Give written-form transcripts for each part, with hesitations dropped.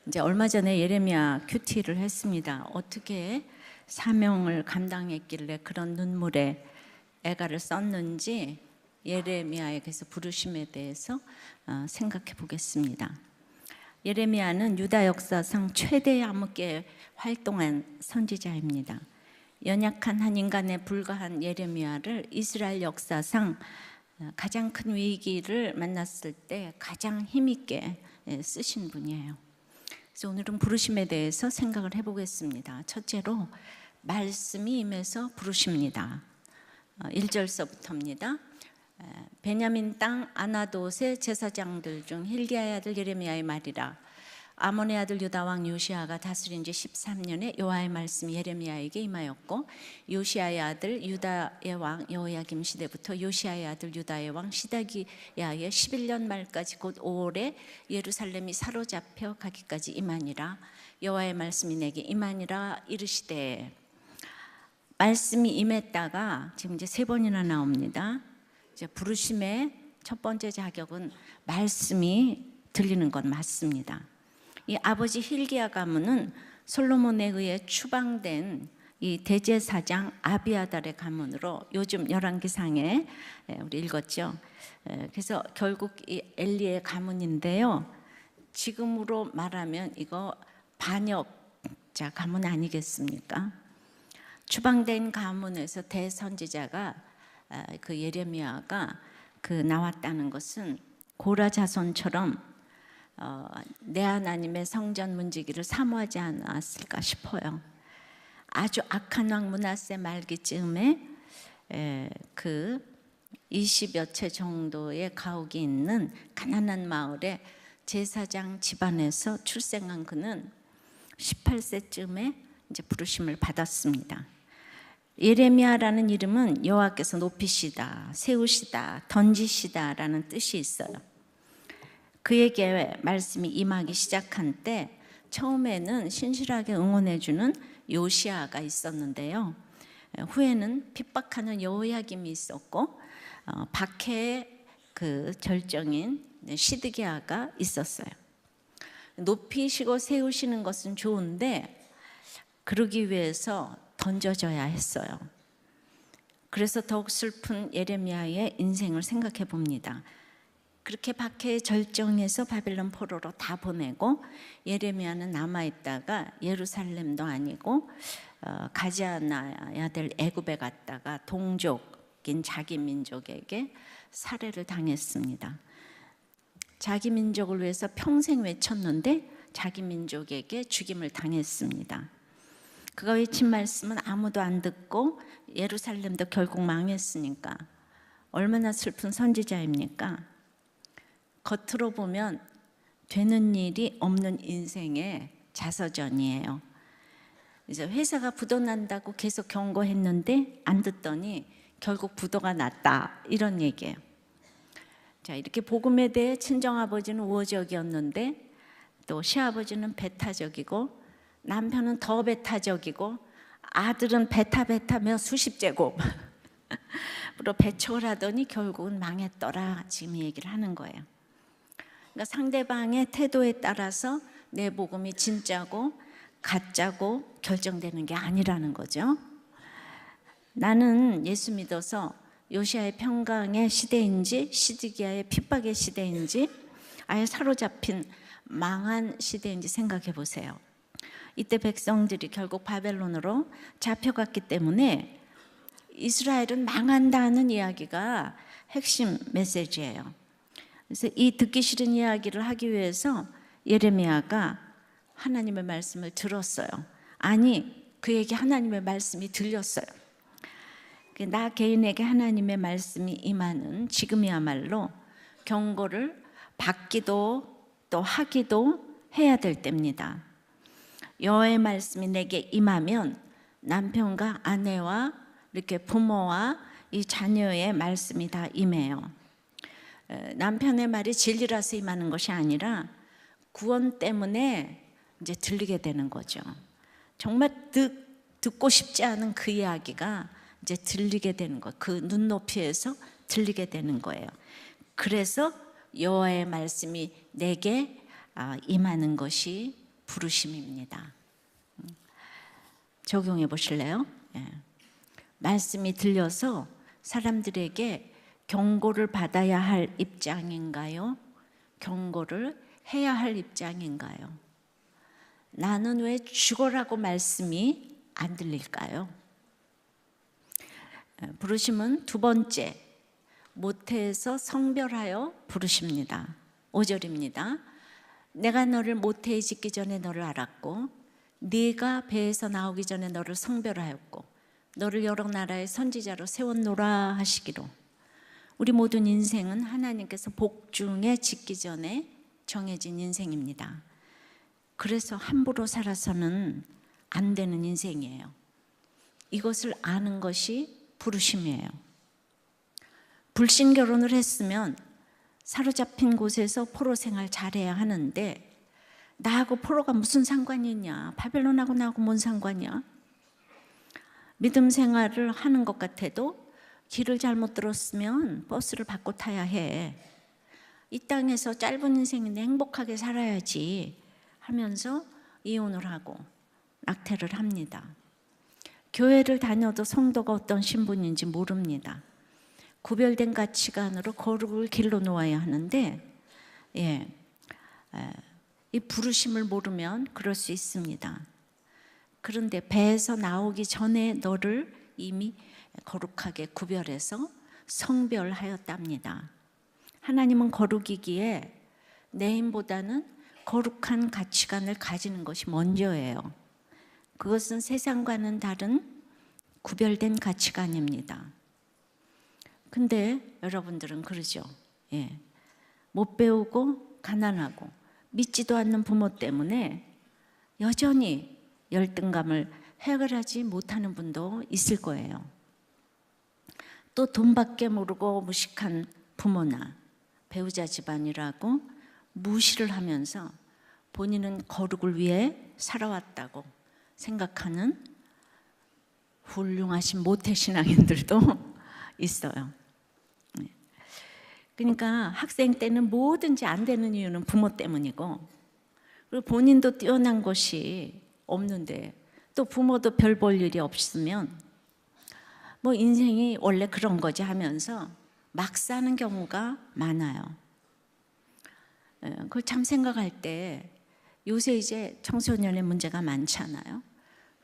이제 얼마 전에 예레미야 큐티를 했습니다. 어떻게 사명을 감당했길래 그런 눈물에 애가를 썼는지 예레미야에게서 부르심에 대해서 생각해 보겠습니다. 예레미야는 유다 역사상 최대 암흑기에 활동한 선지자입니다. 연약한 한 인간에 불과한 예레미야를 이스라엘 역사상 가장 큰 위기를 만났을 때 가장 힘있게 쓰신 분이에요. 그래서 오늘은 부르심에 대해서 생각을 해보겠습니다. 첫째로 말씀이 임해서 부르십니다. 1절서부터입니다. 베냐민 땅 아나돗의 제사장들 중 힐기야의 아들 예레미야의 말이라. 아몬의 아들 유다 왕 요시야가 다스린 지 13년에 여호와의 말씀이 예레미야에게 임하였고, 요시야의 아들 유다의 왕 여호야김 시대부터 요시야의 아들 유다의 왕 시드기야의 11년 말까지 곧 5월에 예루살렘이 사로잡혀 가기까지 임하니라. 여호와의 말씀이 내게 임하니라 이르시되. 말씀이 임했다가 지금 이제 3번이나 나옵니다. 이제 부르심의 첫 번째 자격은 말씀이 들리는 건 맞습니다. 이 아버지 힐기야 가문은 솔로몬에 의해 추방된 이 대제사장 아비아달의 가문으로 요즘 열왕기상에 우리 읽었죠. 그래서 결국 이 엘리의 가문인데요. 지금으로 말하면 이거 반역자 가문 아니겠습니까? 추방된 가문에서 대선지자가 그 예레미야가 그 나왔다는 것은 고라 자손처럼 내 하나님의 성전 문지기를 사모하지 않았을까 싶어요. 아주 악한 왕 므낫세 말기쯤에 그 20여 채 정도의 가옥이 있는 가난한 마을에 제사장 집안에서 출생한 그는 18세쯤에 이제 부르심을 받았습니다. 예레미야라는 이름은 여호와께서 높이시다, 세우시다, 던지시다라는 뜻이 있어요. 그에게 말씀이 임하기 시작한 때 처음에는 신실하게 응원해주는 요시야가 있었는데요. 후에는 핍박하는 여호야김이 있었고 박해의 그 절정인 시드기야가 있었어요. 높이시고 세우시는 것은 좋은데 그러기 위해서 던져져야 했어요. 그래서 더욱 슬픈 예레미야의 인생을 생각해 봅니다. 그렇게 박해의 절정에서 바벨론 포로로 다 보내고 예레미야는 남아있다가 예루살렘도 아니고 가지 않아야 될 애굽에 갔다가 동족인 자기 민족에게 살해를 당했습니다. 자기 민족을 위해서 평생 외쳤는데 자기 민족에게 죽임을 당했습니다. 그가 외친 말씀은 아무도 안 듣고 예루살렘도 결국 망했으니까 얼마나 슬픈 선지자입니까? 겉으로 보면 되는 일이 없는 인생의 자서전이에요. 이제 회사가 부도 난다고 계속 경고했는데 안 듣더니 결국 부도가 났다, 이런 얘기예요. 자, 이렇게 복음에 대해 친정아버지는 우호적이었는데 또 시아버지는 배타적이고 남편은 더 배타적이고 아들은 배타며 수십 제곱으로 배척을 하더니 결국은 망했더라, 지금 이 얘기를 하는 거예요. 그러니까 상대방의 태도에 따라서 내 복음이 진짜고 가짜고 결정되는 게 아니라는 거죠. 나는 예수 믿어서 요시야의 평강의 시대인지 시드기야의 핍박의 시대인지 아예 사로잡힌 망한 시대인지 생각해 보세요. 이때 백성들이 결국 바벨론으로 잡혀갔기 때문에 이스라엘은 망한다는 이야기가 핵심 메시지예요. 그래서 이 듣기 싫은 이야기를 하기 위해서 예레미야가 하나님의 말씀을 들었어요. 아니, 그에게 하나님의 말씀이 들렸어요. 나 개인에게 하나님의 말씀이 임하는 지금이야말로 경고를 받기도 또 하기도 해야 될 때입니다. 여호와의 말씀이 내게 임하면 남편과 아내와 이렇게 부모와 이 자녀의 말씀이 다 임해요. 남편의 말이 진리라서 임하는 것이 아니라 구원 때문에 이제 들리게 되는 거죠. 정말 듣고 싶지 않은 그 이야기가 이제 들리게 되는 거, 그 눈높이에서 들리게 되는 거예요. 그래서 여호와의 말씀이 내게 임하는 것이 부르심입니다. 적용해 보실래요? 예. 말씀이 들려서 사람들에게 경고를 받아야 할 입장인가요? 경고를 해야 할 입장인가요? 나는 왜 죽어라고 말씀이 안 들릴까요? 부르심은 두 번째, 모태에서 성별하여 부르십니다. 5절입니다. 내가 너를 모태에 짓기 전에 너를 알았고 네가 배에서 나오기 전에 너를 성별하였고 너를 여러 나라의 선지자로 세웠노라 하시기로. 우리 모든 인생은 하나님께서 복중에 짓기 전에 정해진 인생입니다. 그래서 함부로 살아서는 안 되는 인생이에요. 이것을 아는 것이 부르심이에요. 불신 결혼을 했으면 사로잡힌 곳에서 포로 생활 잘해야 하는데 나하고 포로가 무슨 상관이 있냐? 바벨론하고 나하고 뭔 상관이야? 믿음 생활을 하는 것 같아도 길을 잘못 들었으면 버스를 바꿔 타야 해. 이 땅에서 짧은 인생인데 행복하게 살아야지 하면서 이혼을 하고 낙태를 합니다. 교회를 다녀도 성도가 어떤 신분인지 모릅니다. 구별된 가치관으로 거룩을 길로 놓아야 하는데 이 부르심을 모르면 그럴 수 있습니다. 그런데 배에서 나오기 전에 너를 이미 거룩하게 구별해서 성별하였답니다. 하나님은 거룩이기에 내 힘보다는 거룩한 가치관을 가지는 것이 먼저예요. 그것은 세상과는 다른 구별된 가치관입니다. 근데 여러분들은 그러죠. 못 배우고 가난하고 믿지도 않는 부모 때문에 여전히 열등감을 해결하지 못하는 분도 있을 거예요. 또 돈밖에 모르고 무식한 부모나 배우자 집안이라고 무시를 하면서 본인은 거룩을 위해 살아왔다고 생각하는 훌륭하신 모태신앙인들도 있어요. 그러니까 학생 때는 뭐든지 안 되는 이유는 부모 때문이고, 그리고 본인도 뛰어난 것이 없는데 또 부모도 별 볼 일이 없으면 뭐 인생이 원래 그런 거지 하면서 막 사는 경우가 많아요. 그걸 참 생각할 때 요새 이제 청소년의 문제가 많잖아요.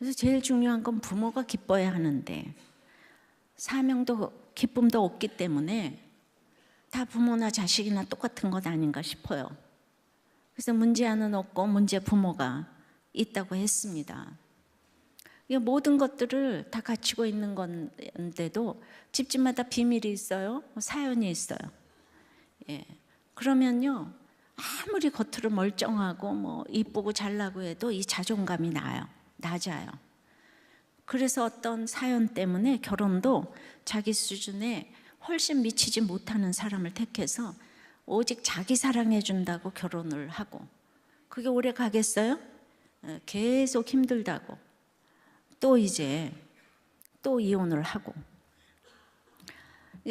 그래서 제일 중요한 건 부모가 기뻐야 하는데 사명도 기쁨도 없기 때문에 다 부모나 자식이나 똑같은 것 아닌가 싶어요. 그래서 문제아는 없고 문제 부모가 있다고 했습니다. 모든 것들을 다 갖추고 있는 건데도 집집마다 비밀이 있어요. 사연이 있어요. 그러면요, 아무리 겉으로 멀쩡하고 뭐 이쁘고 잘나고 해도 이 자존감이 낮아요. 그래서 어떤 사연 때문에 결혼도 자기 수준에 훨씬 미치지 못하는 사람을 택해서 오직 자기 사랑해 준다고 결혼을 하고, 그게 오래 가겠어요? 계속 힘들다고 또 이혼을 하고,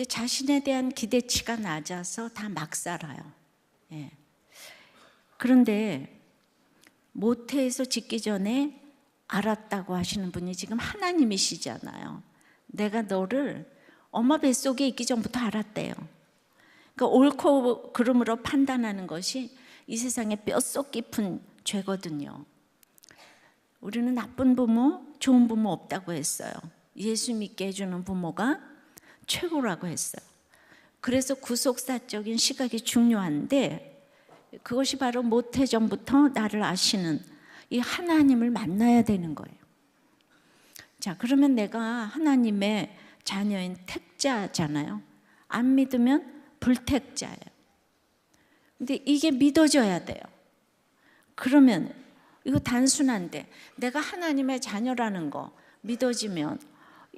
자신에 대한 기대치가 낮아서 다 막 살아요. 그런데 모태에서 짓기 전에 알았다고 하시는 분이 지금 하나님이시잖아요. 내가 너를 엄마 뱃속에 있기 전부터 알았대요. 그러니까 옳고 그름으로 판단하는 것이 이 세상에 뼛속 깊은 죄거든요. 우리는 나쁜 부모, 좋은 부모 없다고 했어요. 예수 믿게 해주는 부모가 최고라고 했어요. 그래서 구속사적인 시각이 중요한데, 그것이 바로 모태전부터 나를 아시는 이 하나님을 만나야 되는 거예요. 자, 그러면 내가 하나님의 자녀인 택자잖아요. 안 믿으면 불택자예요. 근데 이게 믿어져야 돼요. 그러면 이거 단순한데 내가 하나님의 자녀라는 거 믿어지면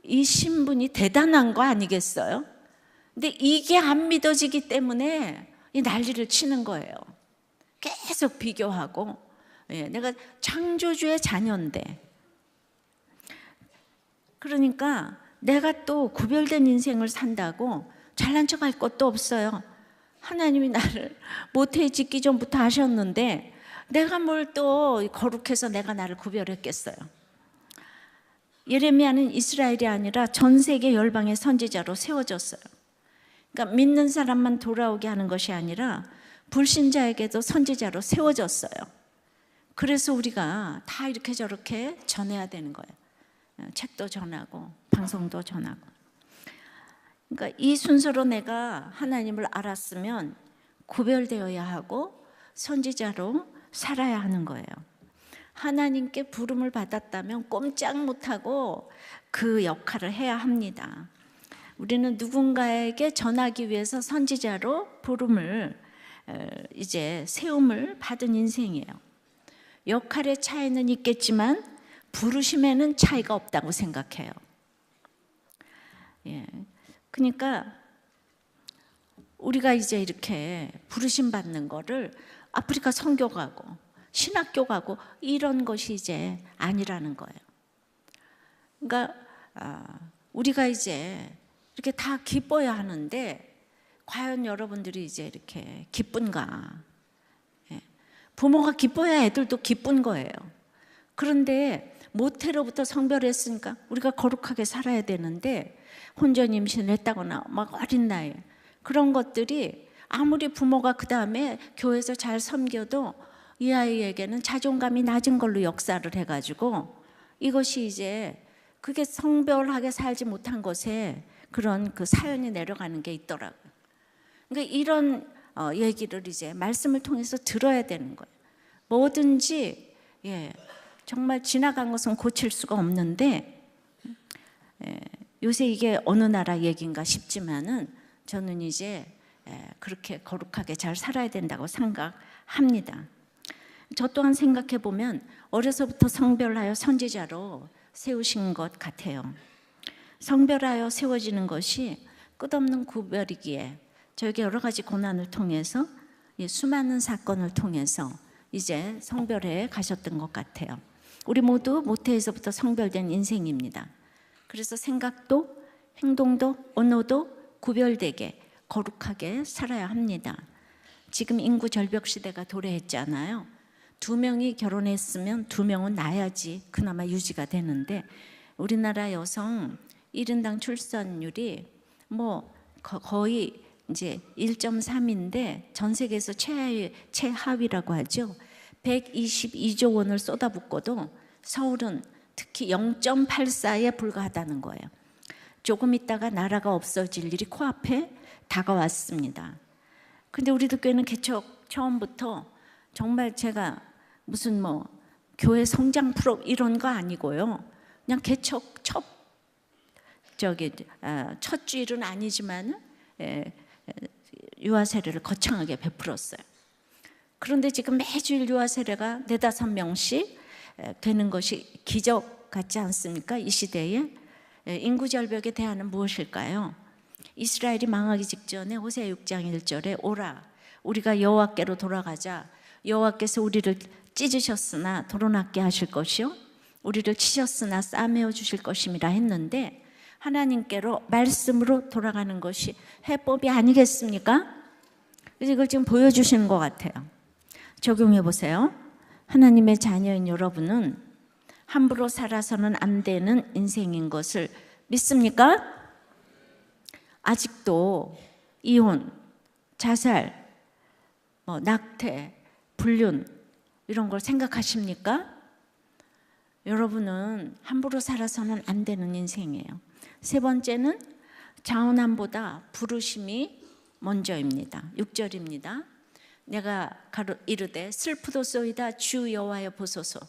이 신분이 대단한 거 아니겠어요? 근데 이게 안 믿어지기 때문에 이 난리를 치는 거예요. 계속 비교하고, 내가 창조주의 자녀인데, 그러니까 내가 또 구별된 인생을 산다고 잘난 척할 것도 없어요. 하나님이 나를 모태에 짓기 전부터 아셨는데 내가 뭘 또 거룩해서 내가 나를 구별했겠어요. 예레미야는 이스라엘이 아니라 전 세계 열방의 선지자로 세워졌어요. 그러니까 믿는 사람만 돌아오게 하는 것이 아니라 불신자에게도 선지자로 세워졌어요. 그래서 우리가 다 이렇게 저렇게 전해야 되는 거예요. 책도 전하고 방송도 전하고. 그러니까 이 순서로 내가 하나님을 알았으면 구별되어야 하고 선지자로 살아야 하는 거예요. 하나님께 부름을 받았다면 꼼짝 못하고 그 역할을 해야 합니다. 우리는 누군가에게 전하기 위해서 선지자로 부름을 이제 세움을 받은 인생이에요. 역할의 차이는 있겠지만 부르심에는 차이가 없다고 생각해요. 예. 그러니까 우리가 이제 이렇게 부르심 받는 거를 아프리카 선교 가고 신학교 가고 이런 것이 이제 아니라는 거예요. 그러니까 우리가 이제 이렇게 다 기뻐야 하는데 과연 여러분들이 이제 이렇게 기쁜가? 예. 부모가 기뻐야 애들도 기쁜 거예요. 그런데 모태로부터 성별했으니까 우리가 거룩하게 살아야 되는데 혼전 임신을 했다거나 막 어린 나이에 그런 것들이 아무리 부모가 그 다음에 교회에서 잘 섬겨도 이 아이에게는 자존감이 낮은 걸로 역사를 해가지고 이것이 이제 그게 성별하게 살지 못한 것에 그런 그 사연이 내려가는 게 있더라고요. 그러니까 이런 얘기를 이제 말씀을 통해서 들어야 되는 거예요. 뭐든지 정말 지나간 것은 고칠 수가 없는데 요새 이게 어느 나라 얘기인가 싶지만은 저는 이제 그렇게 거룩하게 잘 살아야 된다고 생각합니다. 저 또한 생각해 보면 어려서부터 성별하여 선지자로 세우신 것 같아요. 성별하여 세워지는 것이 끝없는 구별이기에 저에게 여러 가지 고난을 통해서 수많은 사건을 통해서 이제 성별해 가셨던 것 같아요. 우리 모두 모태에서부터 성별된 인생입니다. 그래서 생각도 행동도 언어도 구별되게 거룩하게 살아야 합니다. 지금 인구 절벽 시대가 도래했잖아요. 2명이 결혼했으면 2명은 낳아야지 그나마 유지가 되는데 우리나라 여성 1인당 출산율이 뭐 거의 이제 1.3인데 전 세계에서 최하위라고 하죠. 122조 원을 쏟아붓고도 서울은 특히 0.84에 불과하다는 거예요. 조금 있다가 나라가 없어질 일이 코앞에 다가왔습니다. 근데 우리도 교회는 개척 처음부터 정말 제가 무슨 뭐 교회 성장 프로 이런 거 아니고요. 그냥 개척 첫 주일은 아니지만 유아 세례를 거창하게 베풀었어요. 그런데 지금 매주일 유아 세례가 4-5명씩 되는 것이 기적 같지 않습니까? 이 시대에 인구 절벽의 대안은 무엇일까요? 이스라엘이 망하기 직전에 호세아 6장 1절에 오라 우리가 여호와께로 돌아가자. 여호와께서 우리를 찢으셨으나 도로낫게 하실 것이요 우리를 치셨으나 싸매어 주실 것임이라 했는데 하나님께로 말씀으로 돌아가는 것이 해법이 아니겠습니까? 그래서 이걸 지금 보여주시는 것 같아요. 적용해 보세요. 하나님의 자녀인 여러분은 함부로 살아서는 안 되는 인생인 것을 믿습니까? 아직도 이혼, 자살, 낙태, 불륜 이런 걸 생각하십니까? 여러분은 함부로 살아서는 안 되는 인생이에요. 3번째는 자원함보다 부르심이 먼저입니다. 6절입니다. 내가 이르되 슬프도소이다 주 여호와여 보소서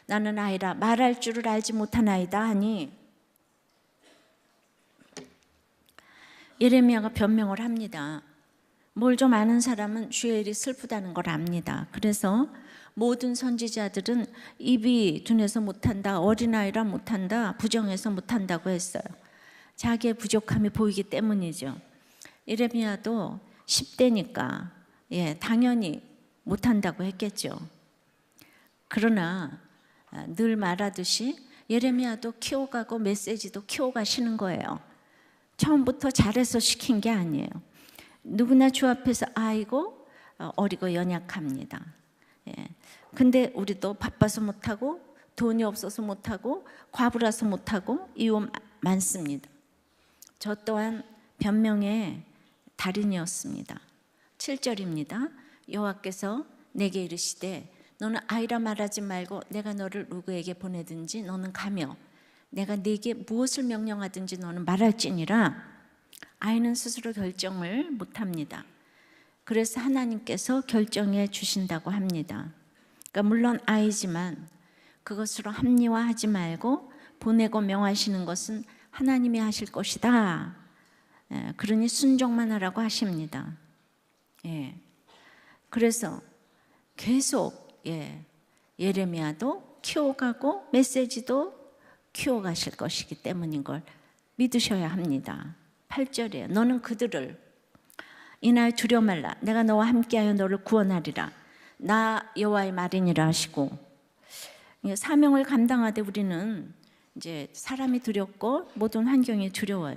나는 아이라 말할 줄을 알지 못하나이다 하니 예레미야가 변명을 합니다. 뭘 좀 아는 사람은 주의 일이 슬프다는 걸 압니다. 그래서 모든 선지자들은 입이 둔해서 못한다, 어린아이라 못한다, 부정해서 못한다고 했어요. 자기의 부족함이 보이기 때문이죠. 예레미야도 10대니까 당연히 못한다고 했겠죠. 그러나 늘 말하듯이 예레미야도 키워가고 메시지도 키워가시는 거예요. 처음부터 잘해서 시킨 게 아니에요. 누구나 주 앞에서 아이고 어리고 연약합니다. 예. 근데 우리도 바빠서 못하고 돈이 없어서 못하고 과부라서 못하고 이유 많습니다. 저 또한 변명의 달인이었습니다. 7절입니다. 여호와께서 내게 이르시되 너는 아이라 말하지 말고 내가 너를 누구에게 보내든지 너는 가며 내가 네게 무엇을 명령하든지 너는 말할지니라. 아이는 스스로 결정을 못합니다. 그래서 하나님께서 결정해 주신다고 합니다. 그러니까 물론 아이지만 그것으로 합리화하지 말고 보내고 명하시는 것은 하나님이 하실 것이다. 그러니 순종만 하라고 하십니다. 그래서 계속 예레미야도 키워가고 메시지도 키워가실 것이기 때문인 걸 믿으셔야 합니다. 8절이에요. 너는 그들을 이날 두려워 말라. 내가 너와 함께하여 너를 구원하리라. 나 여호와의 말이니라 하시고, 사명을 감당하되 우리는 이제 사람이 두렵고 모든 환경이 두려워요.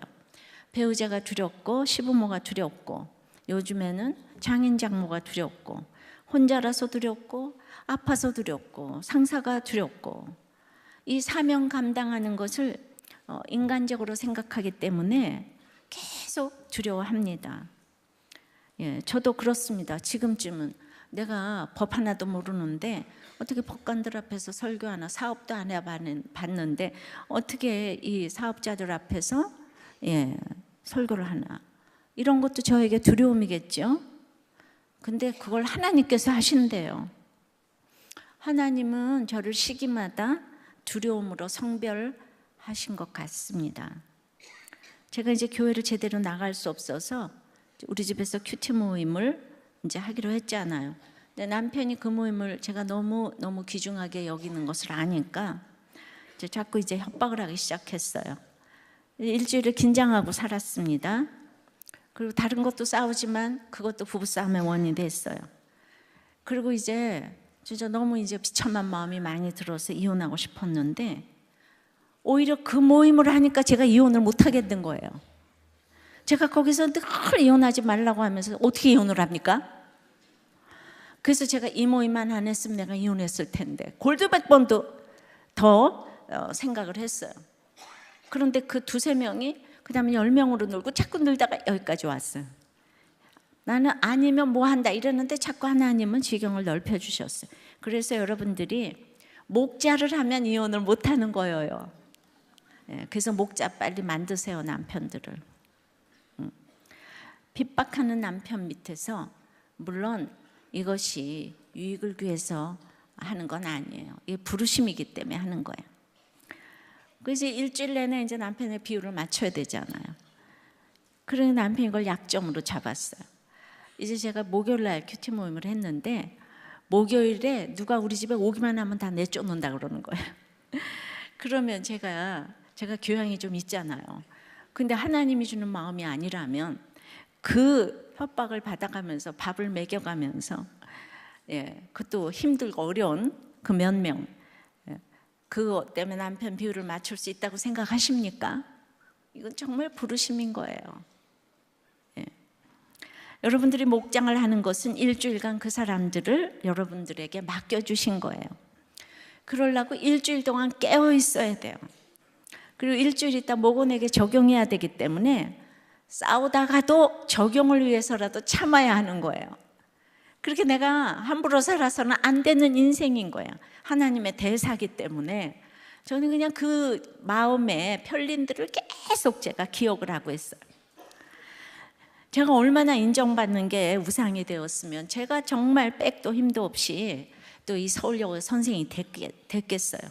배우자가 두렵고 시부모가 두렵고 요즘에는 장인 장모가 두렵고 혼자라서 두렵고 아파서 두렵고 상사가 두렵고 이 사명 감당하는 것을 인간적으로 생각하기 때문에 계속 두려워합니다. 저도 그렇습니다. 지금쯤은 내가 법 하나도 모르는데 어떻게 법관들 앞에서 설교 하나, 사업도 안 해봤는데 어떻게 이 사업자들 앞에서 설교를 하나. 이런 것도 저에게 두려움이겠죠. 근데 그걸 하나님께서 하신대요. 하나님은 저를 시기마다 두려움으로 성별하신 것 같습니다. 제가 이제 교회를 제대로 나갈 수 없어서 우리 집에서 큐티 모임을 이제 하기로 했잖아요. 근데 남편이 그 모임을 제가 너무 귀중하게 여기는 것을 아니까 이제 자꾸 이제 협박을 하기 시작했어요. 일주일을 긴장하고 살았습니다. 그리고 다른 것도 싸우지만 그것도 부부싸움의 원인이 됐어요. 그리고 이제 진짜 너무 이제 비참한 마음이 많이 들어서 이혼하고 싶었는데 오히려 그 모임을 하니까 제가 이혼을 못 하겠는 거예요. 제가 거기서 늘 이혼하지 말라고 하면서 어떻게 이혼을 합니까? 그래서 제가 이 모임만 안 했으면 내가 이혼했을 텐데 골드 100번도 더 생각을 했어요. 그런데 그 두세 명이 그 다음에 10명으로 놀고 자꾸 놀다가 여기까지 왔어요. 나는 아니면 뭐 한다 이랬는데 자꾸 하나님은 지경을 넓혀주셨어요. 그래서 여러분들이 목자를 하면 이혼을 못하는 거예요. 그래서 목자 빨리 만드세요, 남편들을. 핍박하는 남편 밑에서 물론 이것이 유익을 위해서 하는 건 아니에요. 이게 부르심이기 때문에 하는 거예요. 그래서 일주일 내내 이제 남편의 비율을 맞춰야 되잖아요. 그러니 남편이 이걸 약점으로 잡았어요. 이제 제가 목요일 날 큐티 모임을 했는데 목요일에 누가 우리 집에 오기만 하면 다 내쫓는다 그러는 거예요. 그러면 제가 교양이 좀 있잖아요. 근데 하나님이 주는 마음이 아니라면 그 협박을 받아가면서 밥을 먹여가면서 그것도 힘들고 어려운 그 몇 명 그것 때문에 남편 비율을 맞출 수 있다고 생각하십니까? 이건 정말 부르심인 거예요. 여러분들이 목장을 하는 것은 일주일간 그 사람들을 여러분들에게 맡겨주신 거예요. 그러려고 일주일 동안 깨어 있어야 돼요. 그리고 일주일 있다 모곤에게 적용해야 되기 때문에 싸우다가도 적용을 위해서라도 참아야 하는 거예요. 그렇게 내가 함부로 살아서는 안 되는 인생인 거예요. 하나님의 대사기 때문에 저는 그냥 그 마음의 편린들을 계속 제가 기억을 하고 있어요. 제가 얼마나 인정받는 게 우상이 되었으면 제가 정말 백도 힘도 없이 또 이 서울여고 선생이 됐겠어요.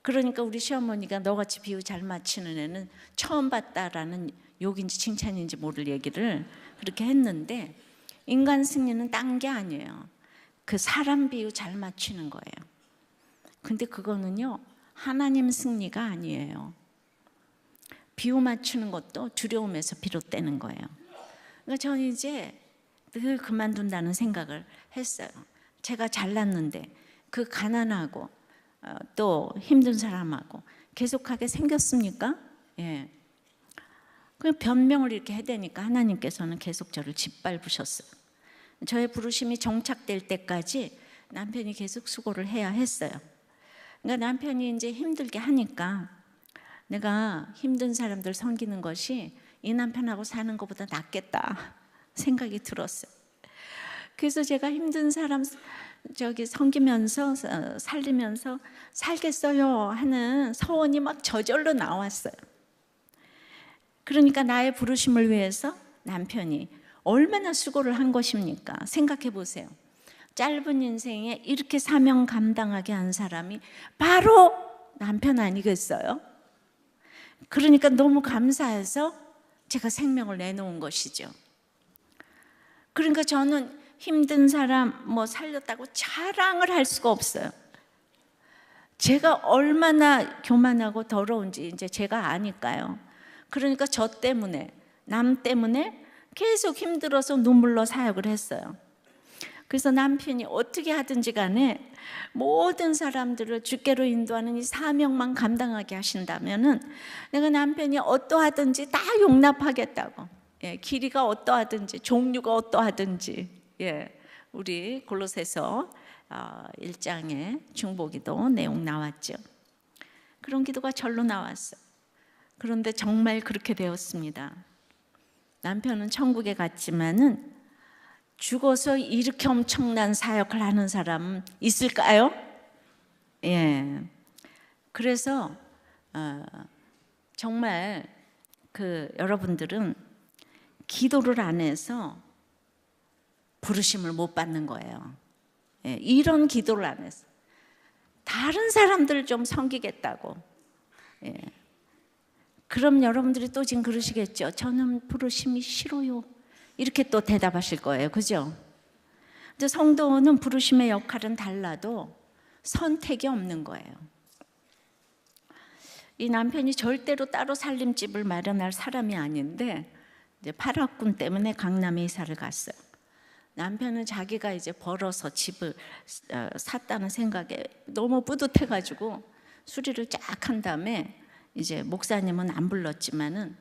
그러니까 우리 시어머니가 너같이 비유 잘 맞히는 애는 처음 봤다라는 욕인지 칭찬인지 모를 얘기를 그렇게 했는데 인간 승리는 딴 게 아니에요. 그 사람 비유 잘 맞추는 거예요. 근데 그거는요 하나님 승리가 아니에요. 비유 맞추는 것도 두려움에서 비롯되는 거예요. 그러니까 저는 이제 늘 그만둔다는 생각을 했어요. 제가 잘났는데 그 가난하고 또 힘든 사람하고 계속하게 생겼습니까? 그냥 변명을 이렇게 해대니까 하나님께서는 계속 저를 짓밟으셨어요. 저의 부르심이 정착될 때까지 남편이 계속 수고를 해야 했어요. 그러니까 남편이 이제 힘들게 하니까 내가 힘든 사람들 섬기는 것이 이 남편하고 사는 것보다 낫겠다 생각이 들었어요. 그래서 제가 힘든 사람 섬기면서 살리면서 살겠어요 하는 서원이 막 저절로 나왔어요. 그러니까 나의 부르심을 위해서 남편이 얼마나 수고를 한 것입니까? 생각해 보세요. 짧은 인생에 이렇게 사명 감당하게 한 사람이 바로 남편 아니겠어요? 그러니까 너무 감사해서 제가 생명을 내놓은 것이죠. 그러니까 저는 힘든 사람 살렸다고 자랑을 할 수가 없어요. 제가 얼마나 교만하고 더러운지 이제 제가 아니까요. 그러니까 저 때문에, 남 때문에 계속 힘들어서 눈물로 사역을 했어요. 그래서 남편이 어떻게 하든지 간에 모든 사람들을 주께로 인도하는 이 사명만 감당하게 하신다면은 내가 남편이 어떠하든지 다 용납하겠다고. 길이가 어떠하든지 종류가 어떠하든지. 우리 골로새서 1장에 중보기도 내용 나왔죠. 그런 기도가 절로 나왔어요. 그런데 정말 그렇게 되었습니다. 남편은 천국에 갔지만은 죽어서 이렇게 엄청난 사역을 하는 사람 있을까요? 그래서 정말 여러분들은 기도를 안 해서 부르심을 못 받는 거예요. 이런 기도를 안 해서 다른 사람들을 좀 섬기겠다고. 그럼 여러분들이 또 지금 그러시겠죠. 저는 부르심이 싫어요. 이렇게 또 대답하실 거예요. 그죠? 근데 성도는 부르심의 역할은 달라도 선택이 없는 거예요. 이 남편이 절대로 따로 살림집을 마련할 사람이 아닌데 이제 파락군 때문에 강남에 이사를 갔어요. 남편은 자기가 이제 벌어서 집을 샀다는 생각에 너무 뿌듯해가지고 수리를 쫙 한 다음에 이제 목사님은 안 불렀지만은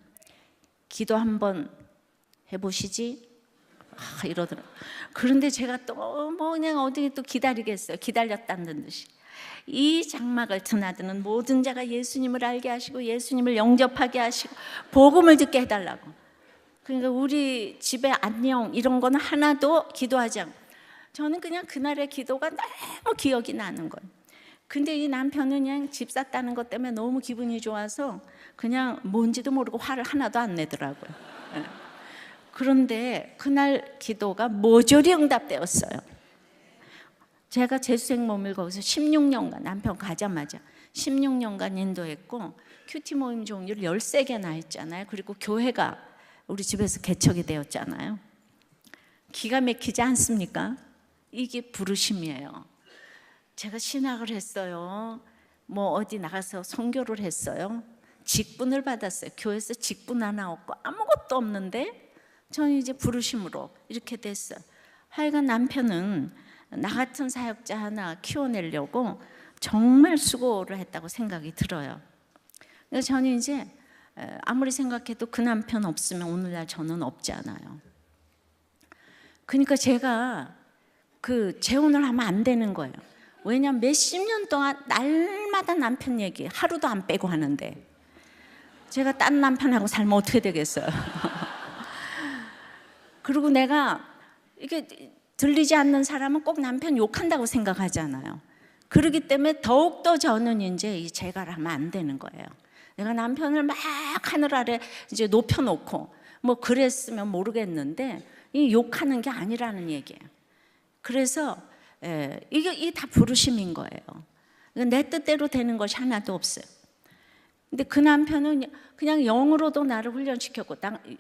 기도 한번 해보시지 이러더라고요. 그런데 제가 또 그냥 어디 또 기다리겠어요. 기다렸다는 듯이 이 장막을 드나드는 모든 자가 예수님을 알게 하시고 예수님을 영접하게 하시고 복음을 듣게 해달라고. 그러니까 우리 집에 안녕 이런 거는 하나도 기도하지 않고 저는 그냥 그날의 기도가 너무 기억이 나는 거예요. 근데 이 남편은 그냥 집 샀다는 것 때문에 너무 기분이 좋아서 그냥 뭔지도 모르고 화를 하나도 안 내더라고요. 그런데 그날 기도가 모조리 응답되었어요. 제가 재수생 모임을 거기서 16년간 남편 가자마자 16년간 인도했고 큐티 모임 종류를 13개나 했잖아요. 그리고 교회가 우리 집에서 개척이 되었잖아요. 기가 막히지 않습니까? 이게 부르심이에요. 제가 신학을 했어요. 어디 나가서 선교를 했어요. 직분을 받았어요. 교회에서 직분 하나 없고 아무것도 없는데 저는 이제 부르심으로 이렇게 됐어요. 하여간 남편은 나 같은 사역자 하나 키워내려고 정말 수고를 했다고 생각이 들어요. 그래서 저는 이제 아무리 생각해도 그 남편 없으면 오늘날 저는 없지 않아요. 그러니까 제가 재혼을 하면 안 되는 거예요. 왜냐하면 몇십 년 동안 날마다 남편 얘기 하루도 안 빼고 하는데 제가 딴 남편하고 살면 어떻게 되겠어요? 그리고 내가 이게 들리지 않는 사람은 꼭 남편 욕한다고 생각하잖아요. 그렇기 때문에 더욱더 저는 이제 이 재가를 하면 안 되는 거예요. 내가 남편을 막 하늘 아래 이제 높여놓고 그랬으면 모르겠는데 이 욕하는 게 아니라는 얘기예요. 그래서 이게 다 부르심인 거예요. 내 뜻대로 되는 것이 하나도 없어요. 근데 그 남편은 그냥 영으로도 나를 훈련시켰고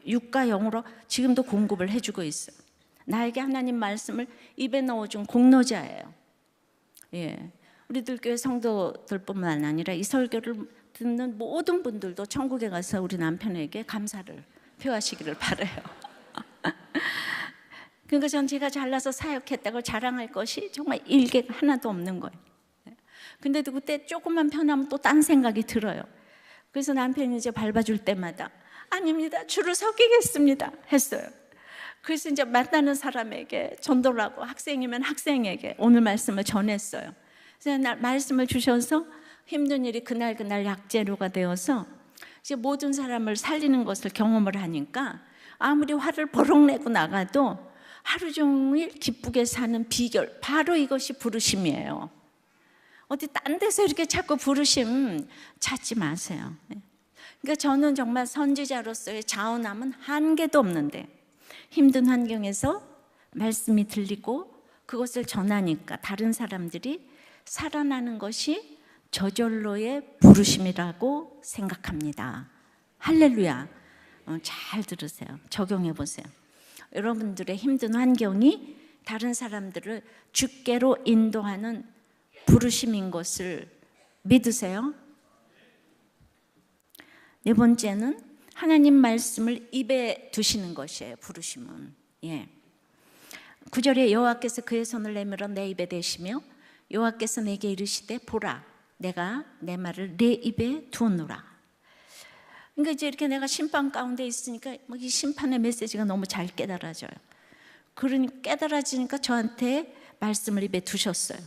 육과 영으로 지금도 공급을 해주고 있어요. 나에게 하나님 말씀을 입에 넣어준 공로자예요. 우리들 교회 성도들뿐만 아니라 이 설교를 듣는 모든 분들도 천국에 가서 우리 남편에게 감사를 표하시기를 바라요. 그러니까 전 제가 잘나서 사역했다고 자랑할 것이 정말 일개가 하나도 없는 거예요. 근데도 그때 조금만 편하면 또 딴 생각이 들어요. 그래서 남편이 이제 밟아줄 때마다 아닙니다. 주를 섬기겠습니다 했어요. 그래서 이제 만나는 사람에게 전도를 하고 학생이면 학생에게 오늘 말씀을 전했어요. 그래서 말씀을 주셔서 힘든 일이 그날 약재료가 되어서 이제 모든 사람을 살리는 것을 경험을 하니까 아무리 화를 버럭 내고 나가도 하루 종일 기쁘게 사는 비결, 바로 이것이 부르심이에요. 어디 딴 데서 이렇게 자꾸 부르심 찾지 마세요. 그러니까 저는 정말 선지자로서의 자원함은 한계도 없는데 힘든 환경에서 말씀이 들리고 그것을 전하니까 다른 사람들이 살아나는 것이 저절로의 부르심이라고 생각합니다. 할렐루야. 잘 들으세요. 적용해 보세요. 여러분들의 힘든 환경이 다른 사람들을 주께로 인도하는 부르심인 것을 믿으세요. 네 번째는 하나님 말씀을 입에 두시는 것이에요. 부르심은. 9절에 여호와께서 그의 손을 내밀어 내 입에 대시며 여호와께서 내게 이르시되 보라 내가 내 말을 내 입에 두었노라. 그러니까 이제 이렇게 내가 심판 가운데 있으니까 이 심판의 메시지가 너무 잘 깨달아져요. 그러니 깨달아지니까 저한테 말씀을 입에 두셨어요.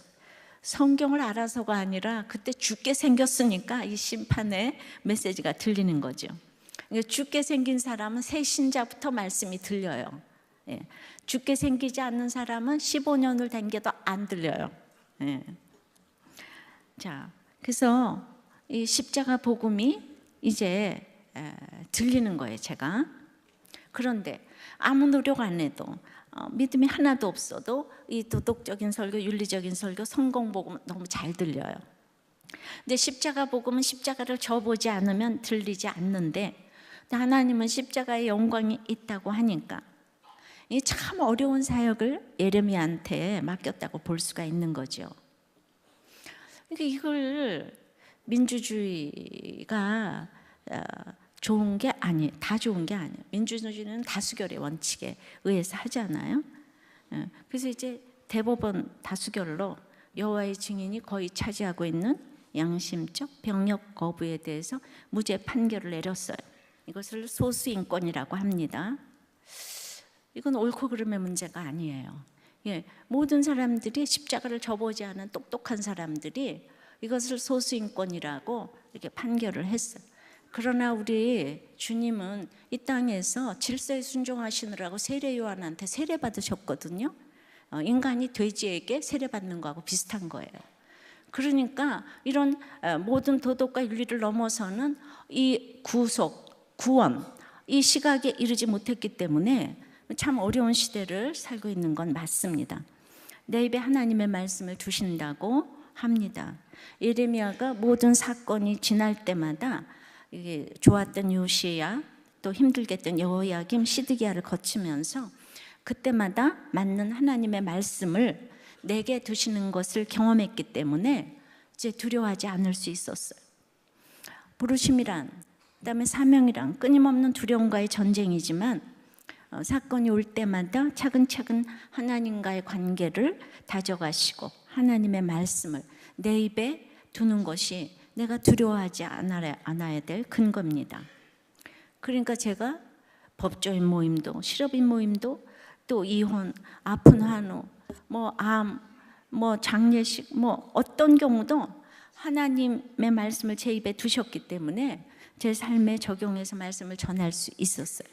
성경을 알아서가 아니라 그때 죽게 생겼으니까 이 심판의 메시지가 들리는 거죠. 그러니까 죽게 생긴 사람은 새 신자부터 말씀이 들려요. 죽게 생기지 않는 사람은 15년을 댕겨도 안 들려요. 자, 그래서 이 십자가 복음이 이제 들리는 거예요, 제가. 그런데 아무 노력 안 해도 믿음이 하나도 없어도 이 도덕적인 설교, 윤리적인 설교, 성공 복음 너무 잘 들려요. 근데 십자가 복음은 십자가를 져보지 않으면 들리지 않는데 하나님은 십자가의 영광이 있다고 하니까 이 참 어려운 사역을 예레미야한테 맡겼다고 볼 수가 있는 거죠. 그러니까 이걸 민주주의가 좋은 게 아니에요. 다 좋은 게 아니에요. 민주주의는 다수결의 원칙에 의해서 하잖아요. 그래서 이제 대법원 다수결로 여호와의 증인이 거의 차지하고 있는 양심적 병역 거부에 대해서 무죄 판결을 내렸어요. 이것을 소수인권이라고 합니다. 이건 옳고 그름의 문제가 아니에요. 모든 사람들이 십자가를 져보지 않은 똑똑한 사람들이 이것을 소수인권이라고 이렇게 판결을 했어요. 그러나 우리 주님은 이 땅에서 질서에 순종하시느라고 세례 요한한테 세례 받으셨거든요. 인간이 돼지에게 세례 받는 거하고 비슷한 거예요. 그러니까 이런 모든 도덕과 윤리를 넘어서는 이 구속, 구원, 이 시각에 이르지 못했기 때문에 참 어려운 시대를 살고 있는 건 맞습니다. 내 입에 하나님의 말씀을 두신다고 합니다. 예레미야가 모든 사건이 지날 때마다 이게 좋았던 요시야 또 힘들게 했던 여호야김, 시드기야를 거치면서 그때마다 맞는 하나님의 말씀을 내게 두시는 것을 경험했기 때문에 이제 두려워하지 않을 수 있었어요. 부르심이란, 그다음에 사명이란 끊임없는 두려움과의 전쟁이지만 사건이 올 때마다 차근차근 하나님과의 관계를 다져가시고 하나님의 말씀을 내 입에 두는 것이 내가 두려워하지 않아야 될 근거입니다. 그러니까 제가 법조인 모임도 실업인 모임도 또 이혼, 아픈 환우, 암, 장례식 어떤 경우도 하나님의 말씀을 제 입에 두셨기 때문에 제 삶에 적용해서 말씀을 전할 수 있었어요.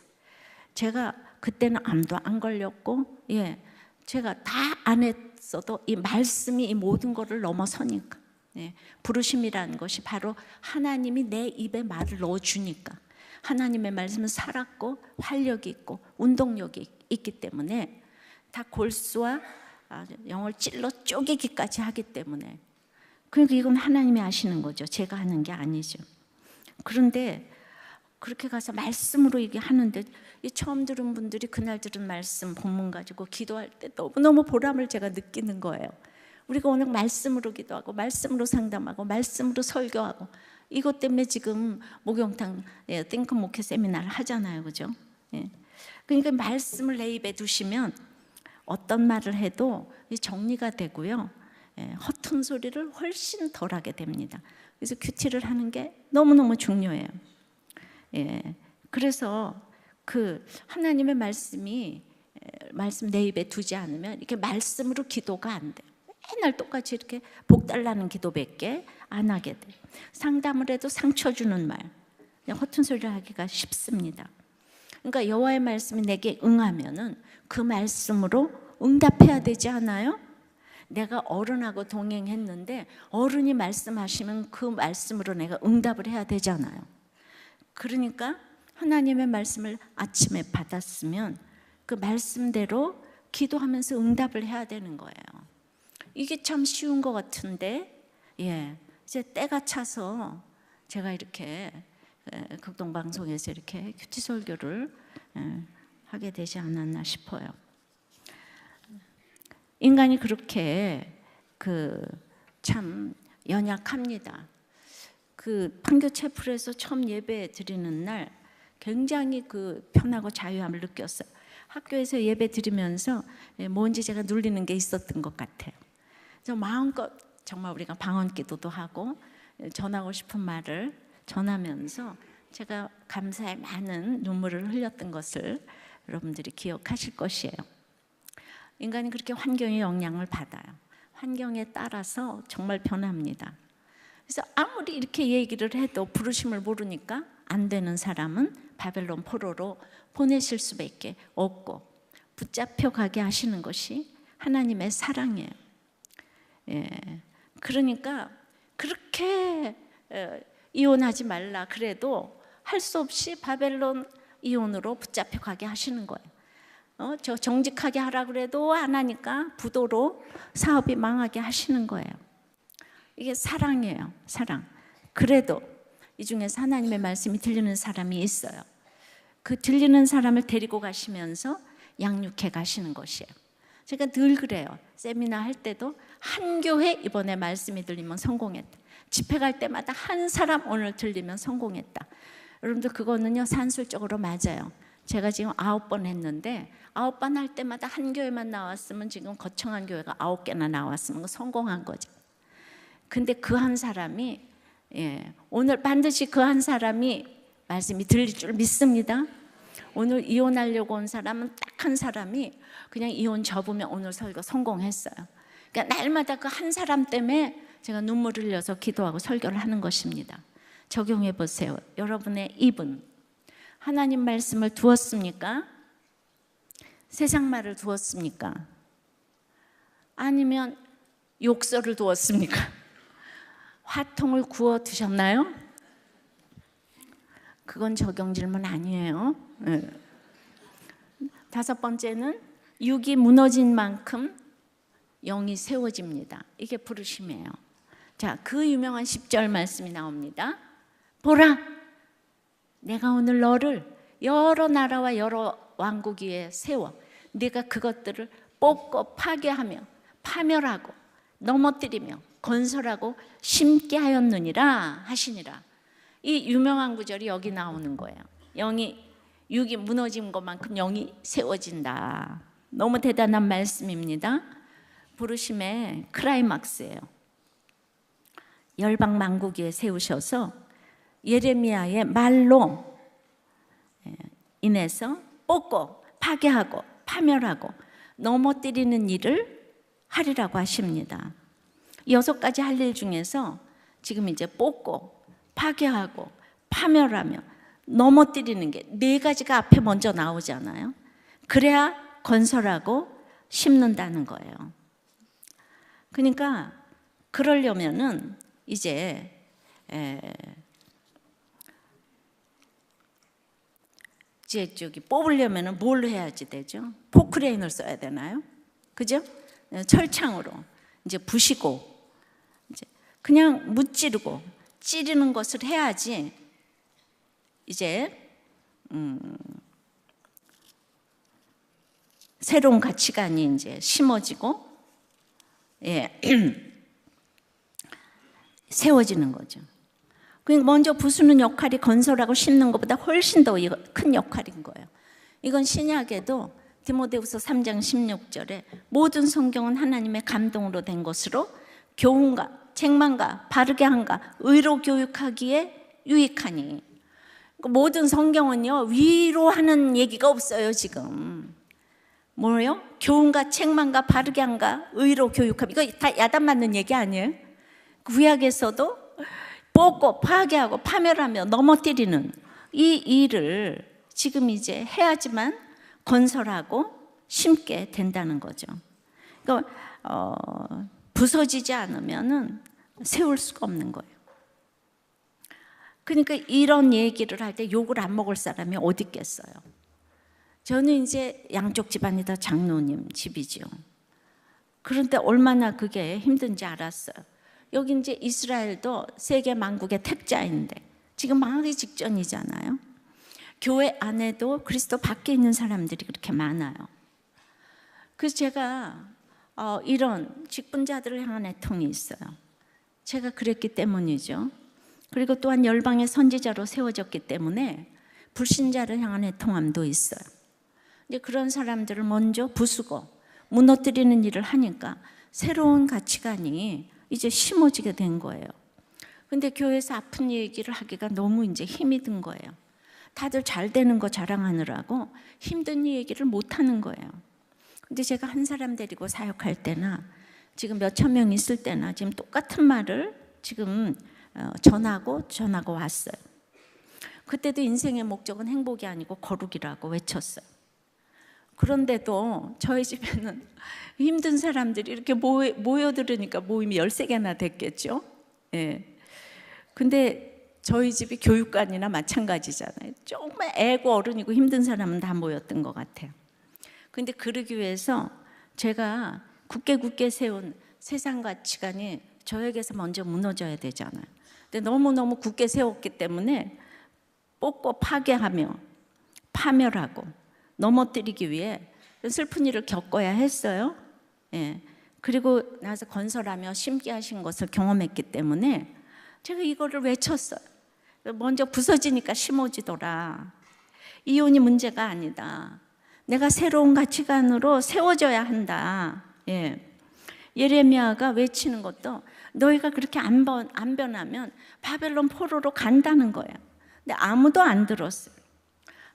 제가 그때는 암도 안 걸렸고 제가 다 안 했어도 이 말씀이 이 모든 것을 넘어서니까 부르심이라는 것이 바로 하나님이 내 입에 말을 넣어주니까 하나님의 말씀은 살았고 활력이 있고 운동력이 있기 때문에 다 골수와 영을 찔러 쪼개기까지 하기 때문에 그러니까 이건 하나님이 아시는 거죠. 제가 하는 게 아니죠. 그런데 그렇게 가서 말씀으로 이게 하는데 처음 들은 분들이 그날 들은 말씀 본문 가지고 기도할 때 너무너무 보람을 제가 느끼는 거예요. 우리가 오늘 말씀으로 기도하고 말씀으로 상담하고 말씀으로 설교하고 이것 때문에 지금 목욕탕 띵크 목회 세미나를 하잖아요. 그죠? 그러니까 말씀을 내 입에 두시면 어떤 말을 해도 정리가 되고요. 허튼 소리를 훨씬 덜하게 됩니다. 그래서 큐티를 하는 게 너무너무 중요해요. 그래서 그 하나님의 말씀이 말씀 내 입에 두지 않으면 이렇게 말씀으로 기도가 안 돼. 맨날 똑같이 이렇게 복 달라는 기도밖에 안 하게 돼. 상담을 해도 상처 주는 말, 그냥 허튼 소리를 하기가 쉽습니다. 그러니까 여호와의 말씀이 내게 응하면은 그 말씀으로 응답해야 되지 않아요? 내가 어른하고 동행했는데 어른이 말씀하시면 그 말씀으로 내가 응답을 해야 되잖아요. 그러니까 하나님의 말씀을 아침에 받았으면 그 말씀대로 기도하면서 응답을 해야 되는 거예요. 이게 참 쉬운 것 같은데, 이제 때가 차서 제가 이렇게 극동방송에서 이렇게 큐티 설교를 하게 되지 않았나 싶어요. 인간이 그렇게 참 연약합니다. 판교 채플에서 처음 예배 드리는 날 굉장히 편하고 자유함을 느꼈어요. 학교에서 예배 드리면서 뭔지 제가 눌리는 게 있었던 것 같아요. 그래서 마음껏 정말 우리가 방언 기도도 하고 전하고 싶은 말을 전하면서 제가 감사의 많은 눈물을 흘렸던 것을 여러분들이 기억하실 것이에요. 인간이 그렇게 환경의 영향을 받아요. 환경에 따라서 정말 변합니다. 그래서 아무리 이렇게 얘기를 해도 부르심을 모르니까 안 되는 사람은 바벨론 포로로 보내실 수밖에 없고 붙잡혀 가게 하시는 것이 하나님의 사랑이에요. 그러니까 그렇게 이혼하지 말라 그래도 할 수 없이 바벨론 이혼으로 붙잡혀 가게 하시는 거예요. 저 정직하게 하라 그래도 안 하니까 부도로 사업이 망하게 하시는 거예요. 이게 사랑이에요. 사랑. 그래도 이 중에서 하나님의 말씀이 들리는 사람이 있어요. 그 들리는 사람을 데리고 가시면서 양육해 가시는 것이에요. 제가 늘 그래요. 세미나 할 때도 한 교회 이번에 말씀이 들리면 성공했다. 집회 갈 때마다 한 사람 오늘 들리면 성공했다. 여러분들 그거는요 산술적으로 맞아요. 제가 지금 9번 했는데 9번 할 때마다 한 교회만 나왔으면 지금 거창한 교회가 9개나 나왔으면 성공한 거죠. 근데 그 한 사람이 오늘 반드시 그 한 사람이 말씀이 들릴 줄 믿습니다. 오늘 이혼하려고 온 사람은 딱 한 사람이 그냥 이혼 접으면 오늘 설교 성공했어요. 그러니까 날마다 그 한 사람 때문에 제가 눈물을 흘려서 기도하고 설교를 하는 것입니다. 적용해 보세요. 여러분의 입은 하나님 말씀을 두었습니까? 세상 말을 두었습니까? 아니면 욕설을 두었습니까? 화통을 구워 드셨나요? 그건 적용 질문 아니에요. 5번째는 육이 무너진 만큼 영이 세워집니다. 이게 부르심이에요. 자, 그 유명한 10절 말씀이 나옵니다. 보라, 내가 오늘 너를 여러 나라와 여러 왕국 위에 세워 네가 그것들을 뽑고 파괴하며 파멸하고 넘어뜨리며 건설하고 심게 하였느니라 하시니라. 이 유명한 구절이 여기 나오는 거예요. 육이 무너진 것만큼 영이 세워진다. 너무 대단한 말씀입니다. 부르심의 클라이막스예요. 열방 만국 위에 세우셔서 예레미야의 말로 인해서 뽑고 파괴하고 파멸하고 넘어뜨리는 일을 하리라고 하십니다. 6가지 할 일 중에서 지금 이제 뽑고 파괴하고 파멸하며 넘어뜨리는 게 4가지가 앞에 먼저 나오잖아요. 그래야 건설하고 심는다는 거예요. 그러니까 그러려면은 이제 저기 뽑으려면은 뭘 해야지 되죠? 포크레인을 써야 되나요? 그죠? 철창으로 이제 부시고 이제 그냥 무찌르고 찌르는 것을 해야지 이제 새로운 가치관이 이제 심어지고 세워지는 거죠. 그러니까 먼저 부수는 역할이 건설하고 심는 것보다 훨씬 더 큰 역할인 거예요. 이건 신약에도 디모데후서 3장 16절에 모든 성경은 하나님의 감동으로 된 것으로 교훈과 책망과 바르게 함과 의로 교육하기에 유익하니. 모든 성경은요 위로하는 얘기가 없어요. 지금 뭐예요? 교훈과 책망과 바르게 함과 의로 교육함. 이거 다 야단 맞는 얘기 아니에요? 구약에서도 뽑고 파괴하고 파멸하며 넘어뜨리는 이 일을 지금 이제 해야지만 건설하고 심게 된다는 거죠. 그러니까 부서지지 않으면은 세울 수가 없는 거예요. 그러니까 이런 얘기를 할 때 욕을 안 먹을 사람이 어디 있겠어요? 저는 이제 양쪽 집안이 다 장로님 집이죠. 그런데 얼마나 그게 힘든지 알았어요. 여기 이제 이스라엘도 세계 만국의 택자인데 지금 망하기 직전이잖아요. 교회 안에도 그리스도 밖에 있는 사람들이 그렇게 많아요. 그래서 제가 이런 직분자들을 향한 애통이 있어요. 제가 그랬기 때문이죠. 그리고 또한 열방의 선지자로 세워졌기 때문에 불신자를 향한 애통함도 있어요. 이제 그런 사람들을 먼저 부수고 무너뜨리는 일을 하니까 새로운 가치관이 이제 심어지게 된 거예요. 근데 교회에서 아픈 얘기를 하기가 너무 이제 힘이 든 거예요. 다들 잘 되는 거 자랑하느라고 힘든 얘기를 못 하는 거예요. 근데 제가 한 사람 데리고 사역할 때나 지금 몇천 명 있을 때나 지금 똑같은 말을 지금 전하고 왔어요. 그때도 인생의 목적은 행복이 아니고 거룩이라고 외쳤어요. 그런데도 저희 집에는 힘든 사람들이 이렇게 모여들으니까 모임이 13개나 됐겠죠. 예. 근데 저희 집이 교육관이나 마찬가지잖아요. 정말 애고 어른이고 힘든 사람은 다 모였던 것 같아요. 근데 그러기 위해서 제가 굳게 세운 세상 가치관이 저에게서 먼저 무너져야 되잖아요. 근데 너무너무 굳게 세웠기 때문에 뽑고 파괴하며 파멸하고 넘어뜨리기 위해 슬픈 일을 겪어야 했어요. 예. 그리고 나서 건설하며 심게 하신 것을 경험했기 때문에 제가 이거를 외쳤어요. 먼저 부서지니까 심어지더라. 이혼이 문제가 아니다. 내가 새로운 가치관으로 세워져야 한다. 예. 예레미야가 외치는 것도 너희가 그렇게 안 변하면 바벨론 포로로 간다는 거야. 근데 아무도 안 들었어요.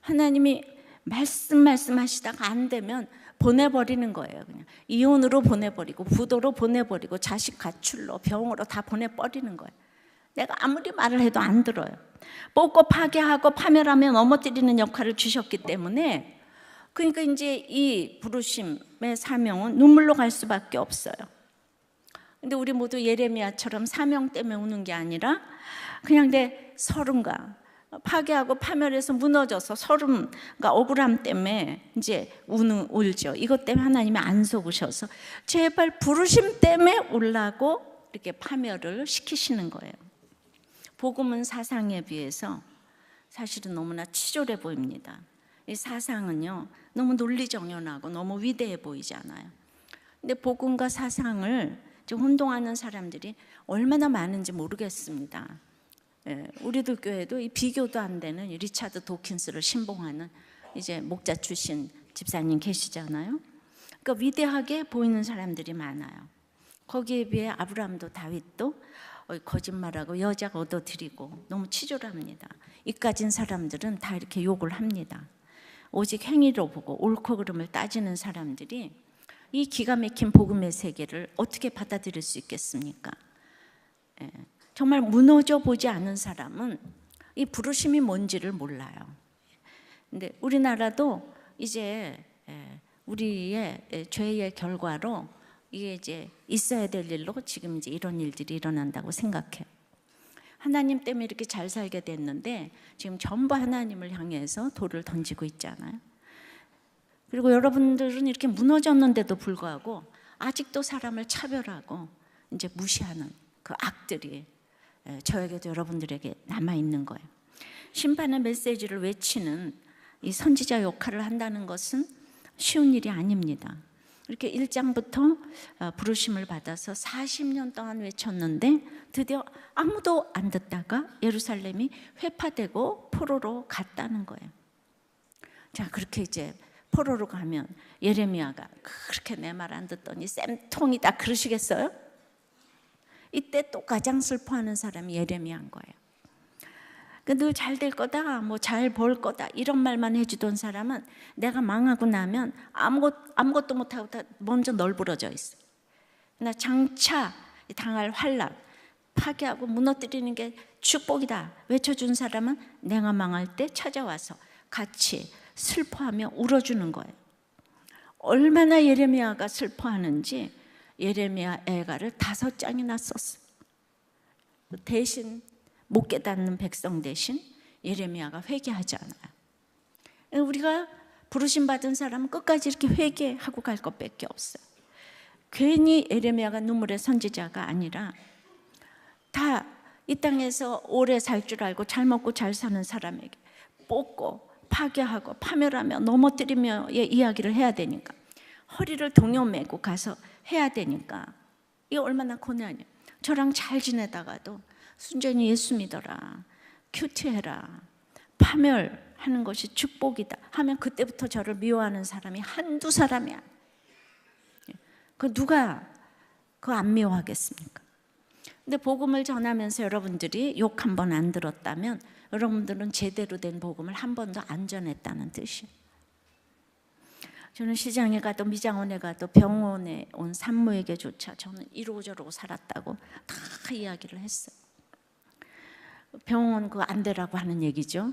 하나님이 말씀하시다가 안 되면 보내버리는 거예요. 그냥 이혼으로 보내버리고 부도로 보내버리고 자식 가출로 병으로 다 보내버리는 거예요. 내가 아무리 말을 해도 안 들어요. 뽑고 파괴하고 파멸하며 넘어뜨리는 역할을 주셨기 때문에 그러니까 이제 이 부르심의 사명은 눈물로 갈 수밖에 없어요. 근데 우리 모두 예레미야처럼 사명 때문에 우는 게 아니라 그냥 내 서름과 파괴하고 파멸해서 무너져서 서름과 억울함 때문에 이제 울죠. 이것 때문에 하나님이 안 속으셔서 제발 부르심 때문에 울라고 이렇게 파멸을 시키시는 거예요. 복음은 사상에 비해서 사실은 너무나 치졸해 보입니다. 이 사상은요 너무 논리정연하고 너무 위대해 보이잖아요. 근데 복음과 사상을 좀 혼동하는 사람들이 얼마나 많은지 모르겠습니다. 예, 우리들 교회도 이 비교도 안 되는 리차드 도킨스를 신봉하는 이제 목자 출신 집사님 계시잖아요. 그러니까 위대하게 보이는 사람들이 많아요. 거기에 비해 아브라함도 다윗도 거짓말하고 여자가 얻어들이고 너무 치졸합니다. 이까진 사람들은 다 이렇게 욕을 합니다. 오직 행위로 보고 옳고 그름을 따지는 사람들이 이 기가 막힌 복음의 세계를 어떻게 받아들일 수 있겠습니까? 예. 정말 무너져 보지 않은 사람은 이 부르심이 뭔지를 몰라요. 근데 우리나라도 이제 우리의 죄의 결과로 이게 이제 있어야 될 일로 지금 이제 이런 일들이 일어난다고 생각해요. 하나님 때문에 이렇게 잘 살게 됐는데 지금 전부 하나님을 향해서 돌을 던지고 있잖아요. 그리고 여러분들은 이렇게 무너졌는데도 불구하고 아직도 사람을 차별하고 이제 무시하는 그 악들이 저에게도 여러분들에게 남아있는 거예요. 심판의 메시지를 외치는 이 선지자 역할을 한다는 것은 쉬운 일이 아닙니다. 이렇게 1장부터 부르심을 받아서 40년 동안 외쳤는데 드디어 아무도 안 듣다가 예루살렘이 회파되고 포로로 갔다는 거예요. 자, 그렇게 이제 포로로 가면 예레미야가 그렇게 내 말 안 듣더니 쌤통이다 그러시겠어요? 이때 또 가장 슬퍼하는 사람이 예레미야인 거예요. 너 잘 될 거다, 뭐 잘 벌 거다 이런 말만 해주던 사람은 내가 망하고 나면 아무것도 못하고 다 먼저 널브러져 있어. 나 장차 당할 환난, 파괴하고 무너뜨리는 게 축복이다 외쳐준 사람은 내가 망할 때 찾아와서 같이 슬퍼하며 울어주는 거예요. 얼마나 예레미야가 슬퍼하는지 예레미야 애가를 5장이나 썼어. 대신 못 깨닫는 백성 대신 예레미야가 회개하지 않아요. 우리가 부르심 받은 사람은 끝까지 이렇게 회개하고 갈 것밖에 없어요. 괜히 예레미야가 눈물의 선지자가 아니라 다 이 땅에서 오래 살 줄 알고 잘 먹고 잘 사는 사람에게 뽑고 파괴하고 파멸하며 넘어뜨리며의 이야기를 해야 되니까 허리를 동요매고 가서 해야 되니까 이게 얼마나 고난이에요. 저랑 잘 지내다가도 순전히 예수 믿어라, 큐티해라, 파멸하는 것이 축복이다 하면 그때부터 저를 미워하는 사람이 한두 사람이 아니에요. 그 누가 그거 안 미워하겠습니까? 근데 복음을 전하면서 여러분들이 욕 한 번 안 들었다면 여러분들은 제대로 된 복음을 한 번도 안 전했다는 뜻이에요. 저는 시장에 가도 미장원에 가도 병원에 온 산모에게조차 저는 이러고 저러고 살았다고 다 이야기를 했어요. 병원 그거 안 되라고 하는 얘기죠.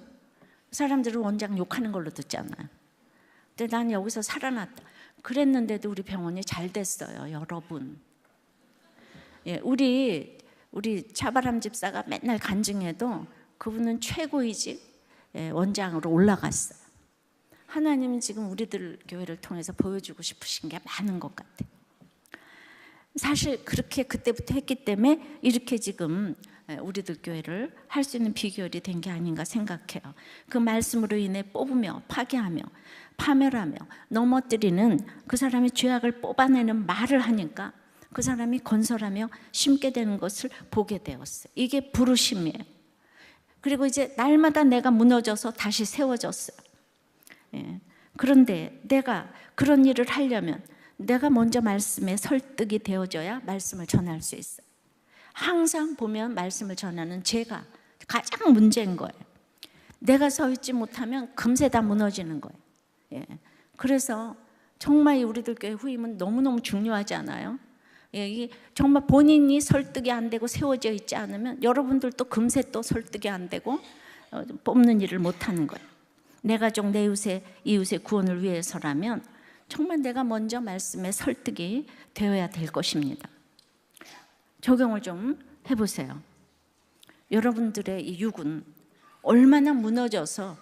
사람들은 원장 욕하는 걸로 듣잖아요. 근데 난 여기서 살아났다 그랬는데도 우리 병원이 잘 됐어요, 여러분. 예, 우리 차바람 집사가 맨날 간증해도 그분은 최고이직 원장으로 올라갔어요. 하나님은 지금 우리들 교회를 통해서 보여주고 싶으신 게 많은 것 같아요. 사실 그렇게 그때부터 했기 때문에 이렇게 지금 우리들 교회를 할 수 있는 비결이 된 게 아닌가 생각해요. 그 말씀으로 인해 뽑으며 파괴하며 파멸하며 넘어뜨리는 그 사람의 죄악을 뽑아내는 말을 하니까 그 사람이 건설하며 심게 되는 것을 보게 되었어요. 이게 부르심이에요. 그리고 이제 날마다 내가 무너져서 다시 세워졌어요. 예. 그런데 내가 그런 일을 하려면 내가 먼저 말씀에 설득이 되어져야 말씀을 전할 수 있어요. 항상 보면 말씀을 전하는 제가 가장 문제인 거예요. 내가 서 있지 못하면 금세 다 무너지는 거예요. 예. 그래서 정말 우리들 교회 후임은 너무너무 중요하지 않아요? 예, 정말 본인이 설득이 안 되고 세워져 있지 않으면 여러분들도 금세 또 설득이 안 되고 뽑는 일을 못하는 거예요. 내 가족, 내 이웃의 구원을 위해서라면 정말 내가 먼저 말씀에 설득이 되어야 될 것입니다. 적용을 좀 해보세요. 여러분들의 이 육은 얼마나 무너져서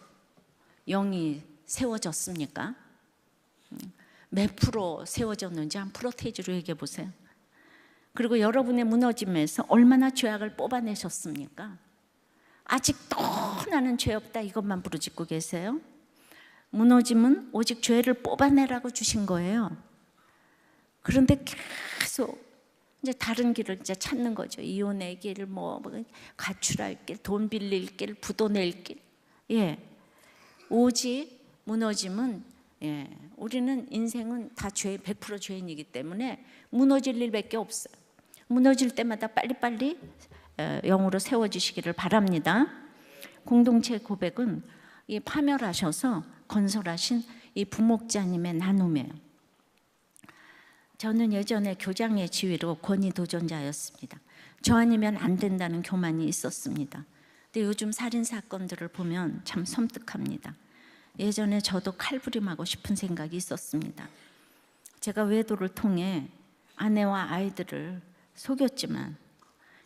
영이 세워졌습니까? 몇 프로 세워졌는지 한 프로테이지로 얘기해 보세요. 그리고 여러분의 무너짐에서 얼마나 죄악을 뽑아내셨습니까? 아직도 나는 죄 없다 이것만 부르짖고 계세요? 무너짐은 오직 죄를 뽑아내라고 주신 거예요. 그런데 계속 이제 다른 길을 이제 찾는 거죠. 이혼의 길, 뭐 가출할 길, 돈 빌릴 길, 부도 낼 길. 예, 오직 무너짐은 우리는 인생은 다 100% 죄인이기 때문에 무너질 일밖에 없어요. 무너질 때마다 빨리빨리 영으로 세워지시기를 바랍니다. 공동체 고백은 이 파멸하셔서 건설하신 이 부목자님의 나눔이에요. 저는 예전에 교장의 지위로 권위 도전자였습니다. 저 아니면 안 된다는 교만이 있었습니다. 근데 요즘 살인 사건들을 보면 참 섬뜩합니다. 예전에 저도 칼부림하고 싶은 생각이 있었습니다. 제가 외도를 통해 아내와 아이들을 속였지만